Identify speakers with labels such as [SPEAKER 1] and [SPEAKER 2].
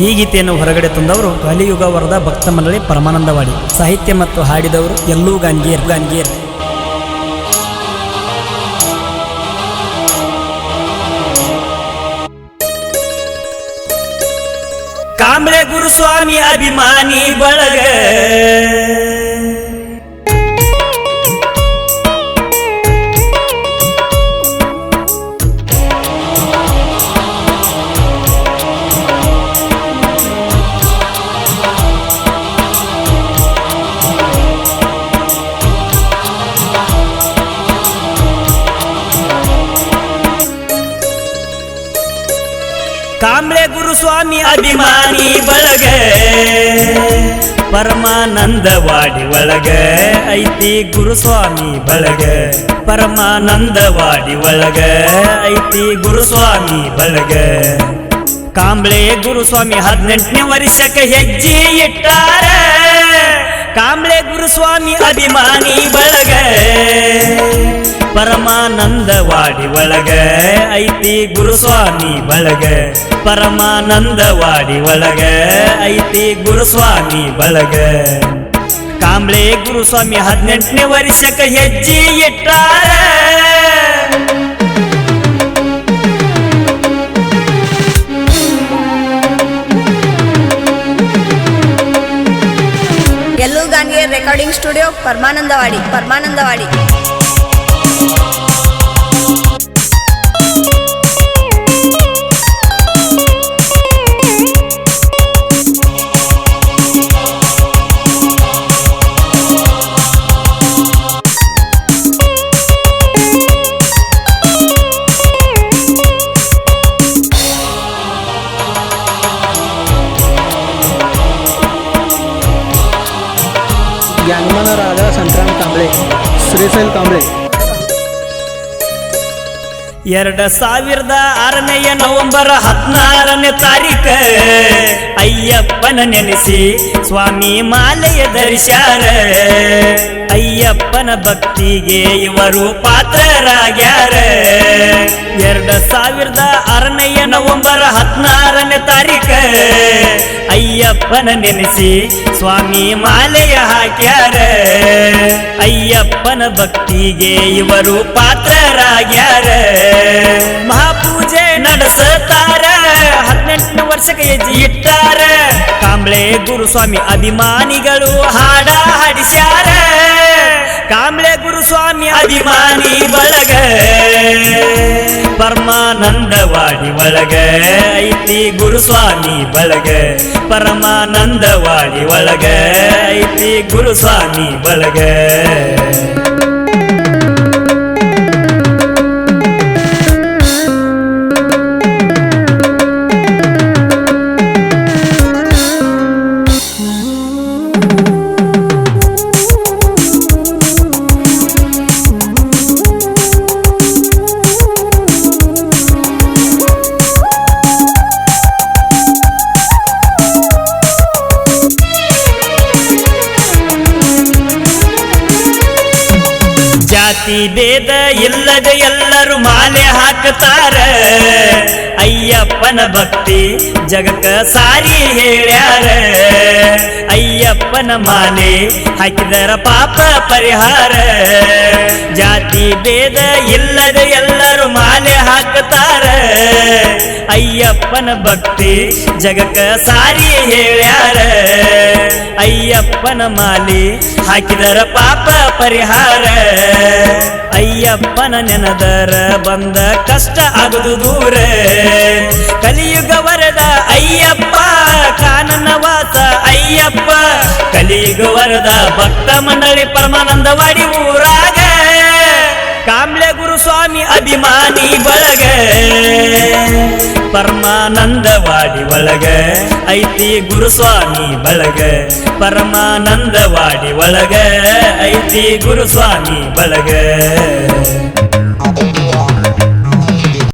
[SPEAKER 1] ಈ ಗೀತೆಯನ್ನು ಹೊರಗಡೆ ತಂದವರು ಕಲಿಯುಗ ವರದ ಭಕ್ತ ಮಂಡಳಿ ಪರಮಾನಂದವಾಡಿ. ಸಾಹಿತ್ಯ ಮತ್ತು ಹಾಡಿದವರು ಎಲ್ಲೂ ಗಾನ್ಗೇರ್. ಕಾಂಬ್ಳೆ ಗುರುಸ್ವಾಮಿ ಅಭಿಮಾನಿ ಬಳಗ ಕಾಂಬ್ಳೆ ಗುರುಸ್ವಾಮಿ ಅಭಿಮಾನಿ ಬಳಗ ಪರಮಾನಂದವಾಡಿ ಒಳಗ ಐತಿ ಗುರುಸ್ವಾಮಿ ಬಳಗ. ಪರಮಾನಂದವಾಡಿ ಒಳಗ ಐತಿ ಗುರುಸ್ವಾಮಿ ಬಳಗ. ಕಾಂಬ್ಳೆ ಗುರುಸ್ವಾಮಿ 18ನೇ ವರ್ಷಕ್ಕೆ ಹೆಜ್ಜೆ ಇಟ್ಟಾರ. ಕಾಂಬ್ಳೆ ಗುರುಸ್ವಾಮಿ ಅಭಿಮಾನಿ ಬಳಗ ಪರಮಾನಂದವಾಡಿ ಒಳಗ ಐತಿ ಗುರುಸ್ವಾಮಿ ಬಳಗ. ಪರಮಾನಂದವಾಡಿ ಒಳಗ ಐತಿ ಗುರುಸ್ವಾಮಿ ಬಳಗ. ಕಾಂಬ್ಳೆ ಗುರುಸ್ವಾಮಿ 18ನೇ ವರ್ಷಕ್ಕೆ ಹೆಜ್ಜೆ ಇಟ್ಟಾರ.
[SPEAKER 2] ಎಲ್ಲೂ ಗಾನ್ಗೇರ್ ರೆಕಾರ್ಡಿಂಗ್ ಸ್ಟುಡಿಯೋ ಪರಮಾನಂದವಾಡಿ.
[SPEAKER 3] ज्ञानमान राजा संक्रांत कांबळे, श्रीशैल कांबळे.
[SPEAKER 1] 2006 ನವೆಂಬರ್ 16ನೇ ತಾರೀಖ ಅಯ್ಯಪ್ಪನ ನೆನೆಸಿ ಸ್ವಾಮಿ ಮಾಲೆಯ ಧರಿಸ್ಯಾರ. ಅಯ್ಯಪ್ಪನ ಭಕ್ತಿಗೆ ಇವರು ಪಾತ್ರರಾಗ್ಯಾರ. 2006 ನವೆಂಬರ್ 16ನೇ ತಾರೀಖ ಅಯ್ಯಪ್ಪನ ನೆನೆಸಿ ಸ್ವಾಮಿ ಮಾಲೆಯ ಹಾಕ್ಯಾರ. ಅಯ್ಯಪ್ಪನ ಭಕ್ತಿಗೆ ಇವರು ಪಾತ್ರರಾಗ್ಯಾರ. ಮಹಾಪೂಜೆ ನಡೆಸುತ್ತಾರ. 18ನೇ ವರ್ಷಕ್ಕೆ ಹೆಜ್ಜೆ ಇಟ್ಟಾರ. ಕಾಂಬ್ಳೆ ಗುರುಸ್ವಾಮಿ ಅಭಿಮಾನಿಗಳು ಹಾಡ ಹಾಡಿಸ್ಯಾರ. ಕಾಂಬ್ಳೆ ಗುರುಸ್ವಾಮಿ ಅಭಿಮಾನಿ ಬಳಗ ಪರಮಾನಂದವಾಡಿ ಒಳಗ ಐತಿ ಗುರುಸ್ವಾಮಿ ಬಳಗ. ಪರಮಾನಂದವಾಡಿ ಒಳಗ ಐತಿ ಗುರುಸ್ವಾಮಿ ಬಳಗ. ಜಾತಿ ಭೇದ ಇಲ್ಲದೆ ಎಲ್ಲರೂ ಮಾಲೆ ಹಾಕುತ್ತಾರ. ಅಯ್ಯಪ್ಪನ ಭಕ್ತಿ ಜಗಕ್ಕ ಸಾರಿ ಹೇಳ್ಯಾರ. ಅಯ್ಯಪ್ಪನ ಮಾಲೆ ಹಾಕಿದರ ಪಾಪ ಪರಿಹಾರ. ಜಾತಿ ಭೇದ ಇಲ್ಲದೆ ಎಲ್ಲರೂ ಮಾಲೆ ಹಾಕುತ್ತಾರ. ಅಯ್ಯಪ್ಪನ ಭಕ್ತಿ ಜಗಕ್ಕ ಸಾರಿ ಹೇಳ್ಯಾರ. ಅಯ್ಯಪ್ಪನ ಮಾಲೆ ಹಾಕಿದರ ಪಾಪ ಪರಿಹಾರ. ಅಯ್ಯಪ್ಪನ ನೆನದರ ಬಂದ ಕಷ್ಟ ಆಗುದು ದೂರ. ಕಲಿಯುಗ ವರದ ಅಯ್ಯಪ್ಪ ಕಾನನ ವಾಸ ಅಯ್ಯಪ್ಪ. ಕಲಿಯುಗ ವರದ ಭಕ್ತ ಮಂಡಳಿ ಪರಮಾನಂದವಾಡಿ ಊರಾಗ. ಕಾಂಬ್ಳೆ ಗುರುಸ್ವಾಮಿ ಅಭಿಮಾನಿ ಬಳಗ ಪರಮಾನಂದವಾಡಿ ಒಳಗ ಐತಿ ಗುರುಸ್ವಾಮಿ ಬಳಗ. ಪರಮಾನಂದವಾಡಿ ಒಳಗ ಐತಿ ಗುರುಸ್ವಾಮಿ ಬಳಗ.